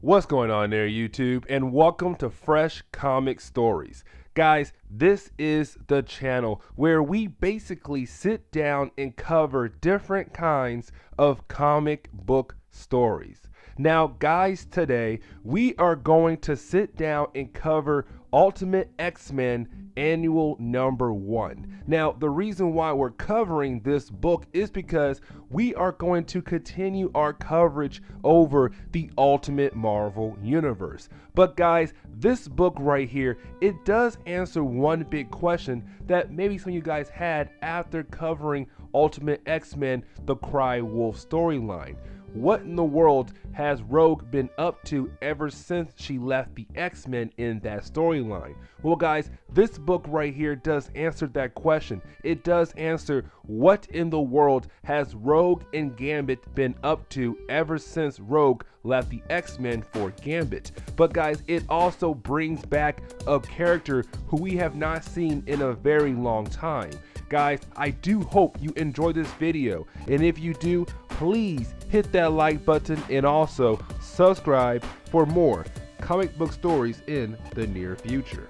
What's going on there, YouTube? And welcome to Fresh Comic Stories. Guys, this is the channel where we basically sit down and cover different kinds of comic book stories. Now, guys, today we are going to sit down and cover Ultimate X-Men Annual number 1. Now, the reason why we're covering this book is because we are going to continue our coverage over the Ultimate Marvel Universe. But guys, this book right here, it does answer one big question that maybe some of you guys had after covering Ultimate X-Men The Cry Wolf storyline. What in the world has Rogue been up to ever since she left the X-Men in that storyline? Well, guys, this book right here does answer that question. It does answer what in the world has Rogue and Gambit been up to ever since Rogue left the X-Men for Gambit. But guys, it also brings back a character who we have not seen in a very long time. Guys, I do hope you enjoy this video, and if you do, please hit that like button and also subscribe for more comic book stories in the near future.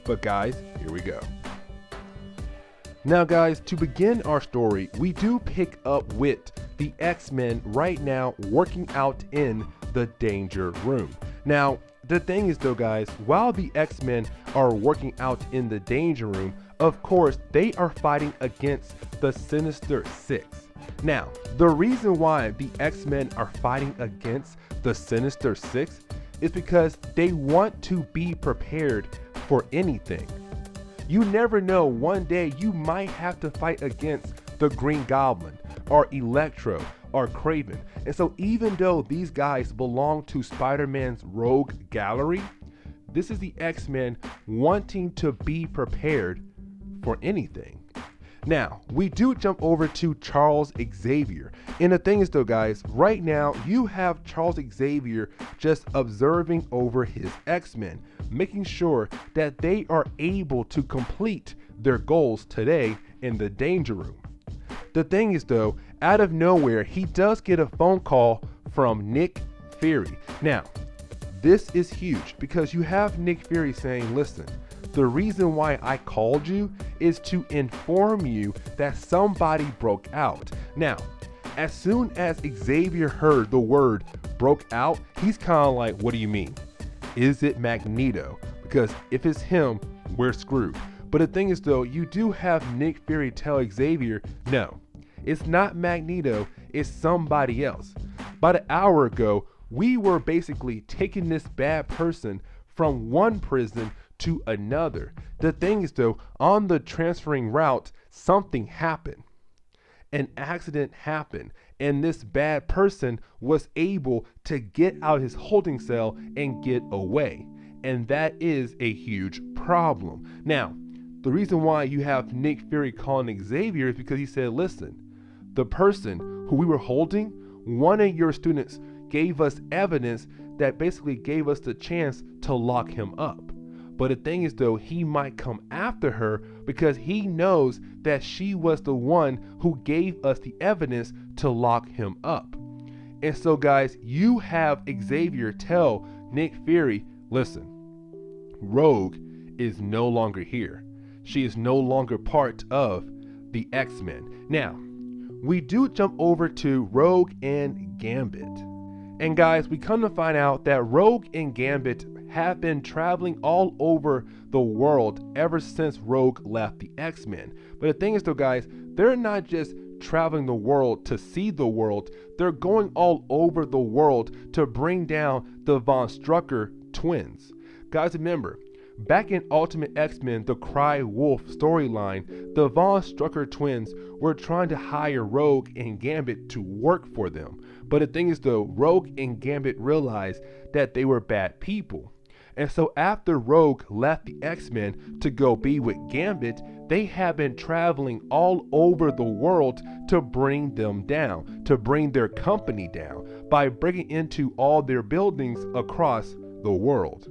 But guys, here we go. Now guys, to begin our story, we do pick up with the X-Men right now working out in the Danger Room. Now, the thing is though guys, while the X-Men are working out in the Danger Room, of course, they are fighting against the Sinister Six. Now, the reason why the X-Men are fighting against the Sinister Six is because they want to be prepared for anything. You never know, one day you might have to fight against the Green Goblin, or Electro, or Kraven. And so even though these guys belong to Spider-Man's Rogue Gallery, this is the X-Men wanting to be prepared for anything. Now, we do jump over to Charles Xavier. And the thing is though guys, right now you have Charles Xavier just observing over his X-Men, making sure that they are able to complete their goals today in the Danger Room. The thing is though, out of nowhere, he does get a phone call from Nick Fury. Now, this is huge because you have Nick Fury saying, listen, the reason why I called you is to inform you that somebody broke out. Now, as soon as Xavier heard the word broke out, he's kind of like, what do you mean? Is it Magneto? Because if it's him, we're screwed. But the thing is though, you do have Nick Fury tell Xavier, no, it's not Magneto, it's somebody else. About an hour ago, we were basically taking this bad person from one prison to another. The thing is though, on the transferring route, something happened. An accident happened, and this bad person was able to get out his holding cell and get away. And that is a huge problem. Now, the reason why you have Nick Fury calling Xavier is because he said, listen, the person who we were holding, one of your students gave us evidence that basically gave us the chance to lock him up. But the thing is though, he might come after her because he knows that she was the one who gave us the evidence to lock him up. And so guys, you have Xavier tell Nick Fury, listen, Rogue is no longer here. She is no longer part of the X-Men. Now, we do jump over to Rogue and Gambit. And guys, we come to find out that Rogue and Gambit have been traveling all over the world ever since Rogue left the X-Men. But the thing is though guys, they're not just traveling the world to see the world, they're going all over the world to bring down the Von Strucker twins. Guys, remember, back in Ultimate X-Men The Cry Wolf storyline, the Von Strucker twins were trying to hire Rogue and Gambit to work for them. But the thing is though, Rogue and Gambit realized that they were bad people. And so after Rogue left the X-Men to go be with Gambit, they have been traveling all over the world to bring them down, to bring their company down, by breaking into all their buildings across the world.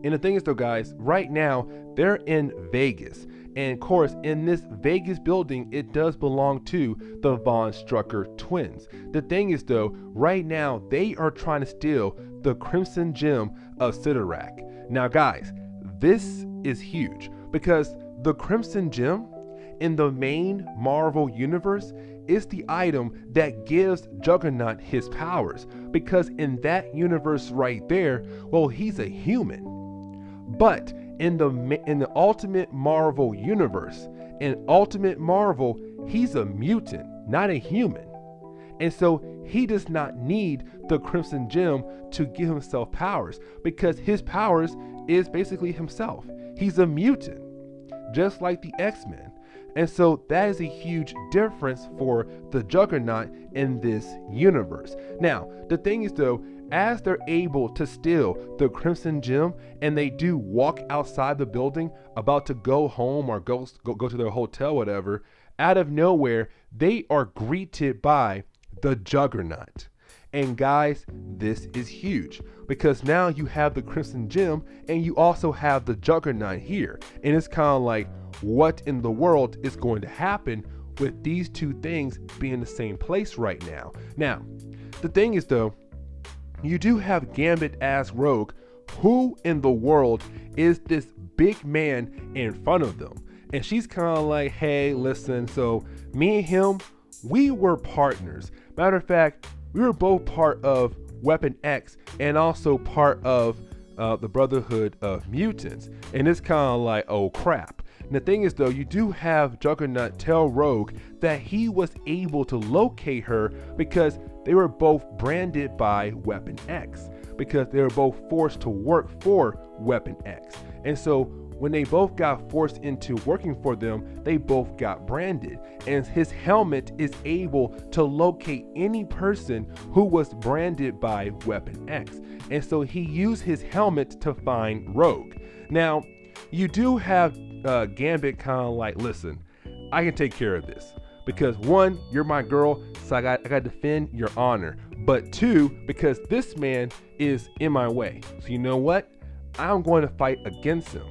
And the thing is though guys, right now they're in Vegas, And of course, in this Vegas building, it does belong to the Von Strucker twins. The thing is though, right now they are trying to steal the Crimson Gem of Cyttorak. Now guys, this is huge because the Crimson Gem in the main Marvel universe is the item that gives Juggernaut his powers, because in that universe right there, well, he's a human. But in the Ultimate Marvel universe, in Ultimate Marvel, he's a mutant, not a human. And so he does not need the Crimson Gem to give himself powers, because his powers is basically himself. He's a mutant, just like the X-Men. And so that is a huge difference for the Juggernaut in this universe. Now, the thing is though, as they're able to steal the Crimson Gem and they do walk outside the building about to go home or go to their hotel, whatever, out of nowhere, they are greeted by the Juggernaut. And guys, this is huge because now you have the Crimson Gem and you also have the Juggernaut here. And it's kind of like, what in the world is going to happen with these two things being in the same place right now? Now, the thing is though, you do have Gambit as Rogue. Who in the world is this big man in front of them? And she's kind of like, hey, listen, so me and him, we were partners. Matter of fact, we were both part of Weapon X and also part of the Brotherhood of Mutants. And it's kind of like, oh crap. And the thing is though, you do have Juggernaut tell Rogue that he was able to locate her because they were both branded by Weapon X, because they were both forced to work for Weapon X. And so when they both got forced into working for them, they both got branded. And his helmet is able to locate any person who was branded by Weapon X. And so he used his helmet to find Rogue. Now, you do have Gambit kind of like, listen, I can take care of this. Because one, you're my girl, so I got to defend your honor. But two, because this man is in my way. So you know what? I'm going to fight against him.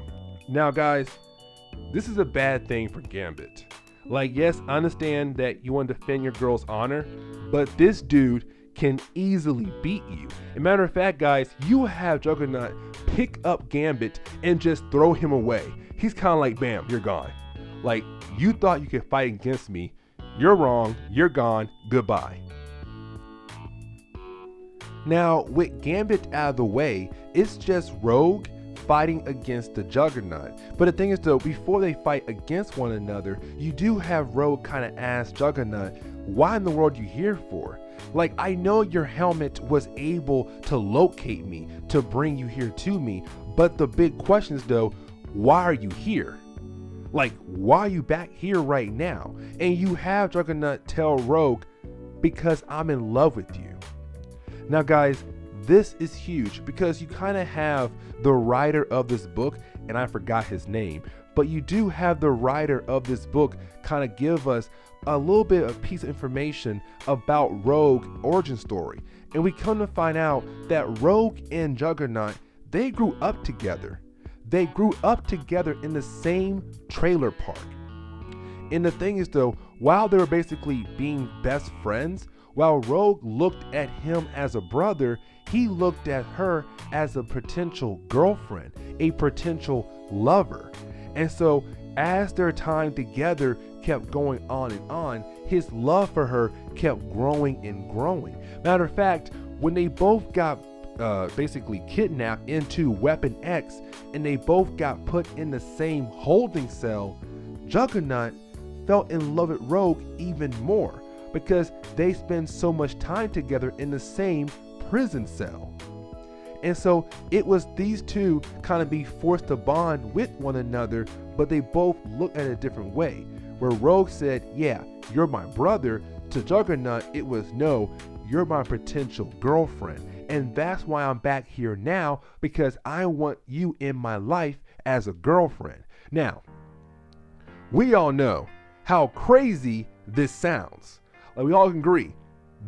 Now guys, this is a bad thing for Gambit. Like, yes, I understand that you want to defend your girl's honor, but this dude can easily beat you. As a matter of fact, guys, you have Juggernaut pick up Gambit and just throw him away. He's kind of like, bam, you're gone. Like, you thought you could fight against me. You're wrong, you're gone, goodbye. Now, with Gambit out of the way, it's just Rogue fighting against the Juggernaut. But the thing is though, before they fight against one another, you do have Rogue kind of ask Juggernaut, why in the world are you here for? Like, I know your helmet was able to locate me, to bring you here to me, but the big question is though, why are you here? Like, why are you back here right now? And you have Juggernaut tell Rogue, because I'm in love with you. Now guys, this is huge because you kind of have the writer of this book, and I forgot his name, but you do have the writer of this book kind of give us a little bit of piece of information about Rogue origin story. And we come to find out that Rogue and Juggernaut, they grew up together. They grew up together in the same trailer park. And the thing is though, while they were basically being best friends, while Rogue looked at him as a brother, he looked at her as a potential girlfriend, a potential lover. And so as their time together kept going on and on, his love for her kept growing and growing. Matter of fact, when they both got basically kidnapped into Weapon X and they both got put in the same holding cell, Juggernaut fell in love with Rogue even more because they spend so much time together in the same prison cell. And so it was these two kind of be forced to bond with one another, but they both look at it a different way. Where Rogue said, yeah, you're my brother, to Juggernaut it was, no, you're my potential girlfriend. And that's why I'm back here now, because I want you in my life as a girlfriend. Now, we all know how crazy this sounds. Like, we all agree,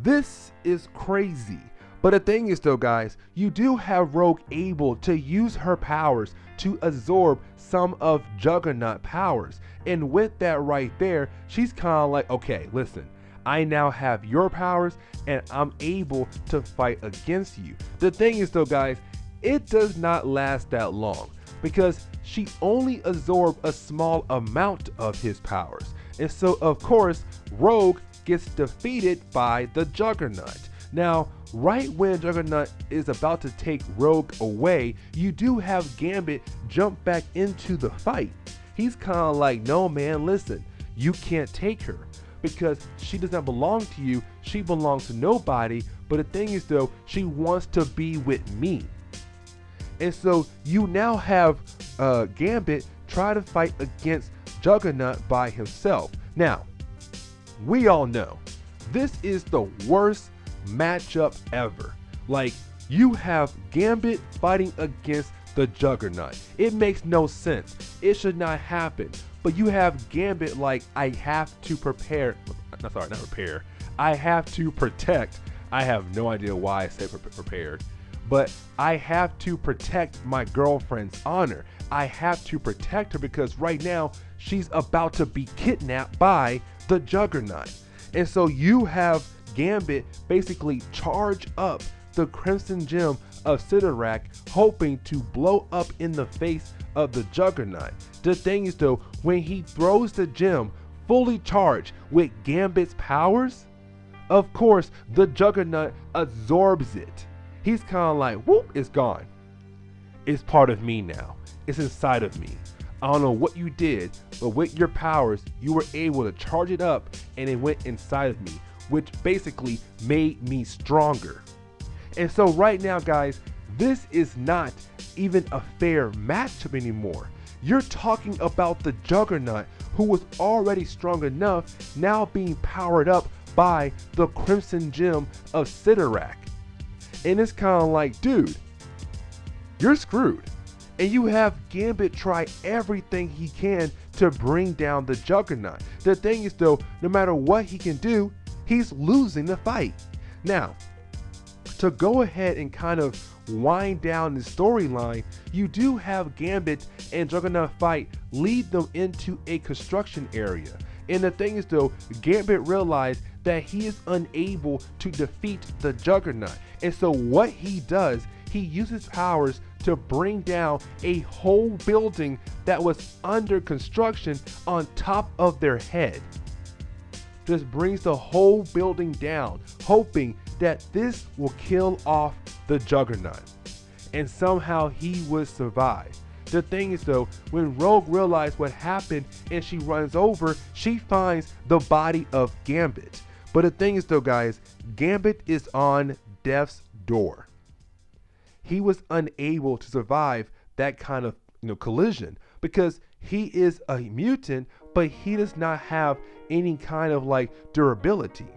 this is crazy. But the thing is though, guys, you do have Rogue able to use her powers to absorb some of Juggernaut powers. And with that right there, she's kind of like, okay, listen, I now have your powers and I'm able to fight against you. The thing is though, guys, it does not last that long because she only absorbed a small amount of his powers. And so of course, Rogue gets defeated by the Juggernaut. Now, right when Juggernaut is about to take Rogue away, you do have Gambit jump back into the fight. He's kind of like, no man, listen, you can't take her because she does not belong to you. She belongs to nobody. But the thing is though, she wants to be with me. And so you now have Gambit try to fight against Juggernaut by himself. Now, we all know this is the worst matchup ever. Like, you have Gambit fighting against the Juggernaut. It makes no sense. It should not happen. But you have Gambit like, I have to prepare. Not prepare. I have to protect. I have no idea why I said prepared. But I have to protect my girlfriend's honor. I have to protect her because right now she's about to be kidnapped by the Juggernaut. And so you have Gambit basically charge up the Crimson Gem of Cyttorak, hoping to blow up in the face of the Juggernaut. The thing is though, when he throws the gem fully charged with Gambit's powers, of course the Juggernaut absorbs it. He's kind of like, whoop, it's gone. It's part of me now. It's inside of me. I don't know what you did, but with your powers, you were able to charge it up and it went inside of me, which basically made me stronger. And so right now, guys, this is not even a fair matchup anymore. You're talking about the Juggernaut, who was already strong enough, now being powered up by the Crimson Gem of Cyttorak. And it's kind of like, dude, you're screwed. And you have Gambit try everything he can to bring down the Juggernaut. The thing is though, no matter what he can do, he's losing the fight. Now, to go ahead and kind of wind down the storyline, you do have Gambit and Juggernaut fight lead them into a construction area. And the thing is though, Gambit realized that he is unable to defeat the Juggernaut. And so what he does, he uses powers to bring down a whole building that was under construction on top of their head. Just brings the whole building down, hoping that this will kill off the Juggernaut. And somehow he would survive. The thing is though, when Rogue realized what happened and she runs over, she finds the body of Gambit. But the thing is though, guys, Gambit is on death's door. He was unable to survive that kind of collision because he is a mutant, but he does not have any kind of like durability.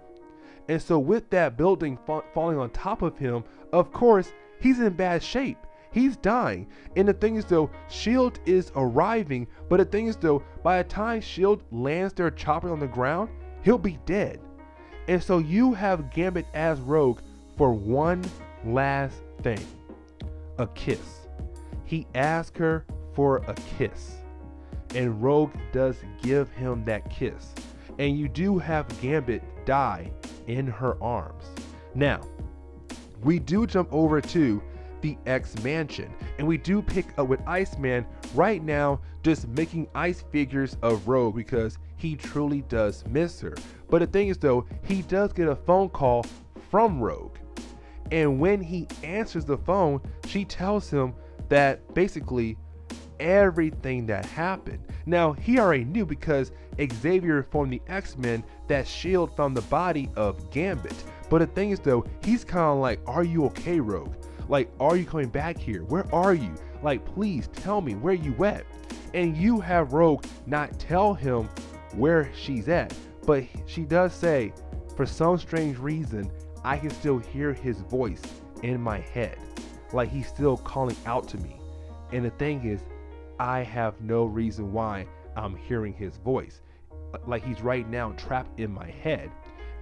And so with that building falling on top of him, of course, he's in bad shape. He's dying. And the thing is though, S.H.I.E.L.D. is arriving, but the thing is though, by the time S.H.I.E.L.D. lands their chopper on the ground, he'll be dead. And so you have Gambit as Rogue for one last thing. A kiss. He asks her for a kiss. And Rogue does give him that kiss. And you do have Gambit die in her arms. Now, we do jump over to the X Mansion, and we do pick up with Iceman right now, just making ice figures of Rogue because he truly does miss her. But the thing is though, he does get a phone call from Rogue. And when he answers the phone, she tells him that basically everything that happened. Now, he already knew because Xavier informed the X-Men that S.H.I.E.L.D. found the body of Gambit. But the thing is though, he's kind of like, are you okay, Rogue? Like, are you coming back here? Where are you? Like, please tell me where you at. And you have Rogue not tell him where she's at. But she does say, for some strange reason, I can still hear his voice in my head. Like he's still calling out to me. And the thing is, I have no reason why I'm hearing his voice. Like he's right now trapped in my head.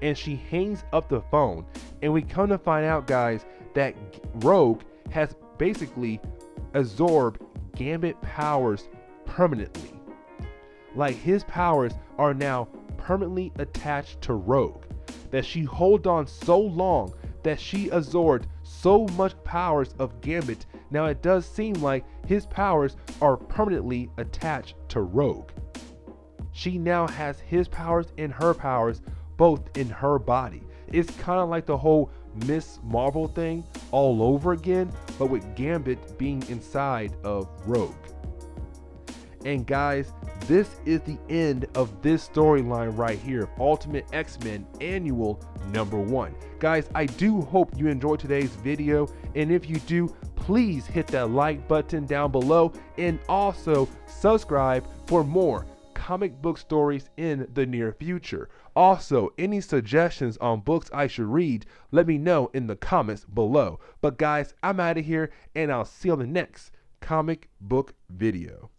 and she hangs up the phone. And we come to find out, guys, that Rogue has basically absorbed Gambit powers permanently. Like, his powers are now permanently attached to Rogue, that she held on so long that she absorbed so much powers of Gambit. Now it does seem like his powers are permanently attached to Rogue. She now has his powers and her powers both in her body. It's kind of like the whole Miss Marvel thing all over again, but with Gambit being inside of Rogue. And guys, this is the end of this storyline right here of Ultimate X-Men Annual #1. Guys, I do hope you enjoyed today's video, and if you do, please hit that like button down below and also subscribe for more comic book stories in the near future. Also, any suggestions on books I should read, let me know in the comments below. But guys, I'm out of here, and I'll see you on the next comic book video.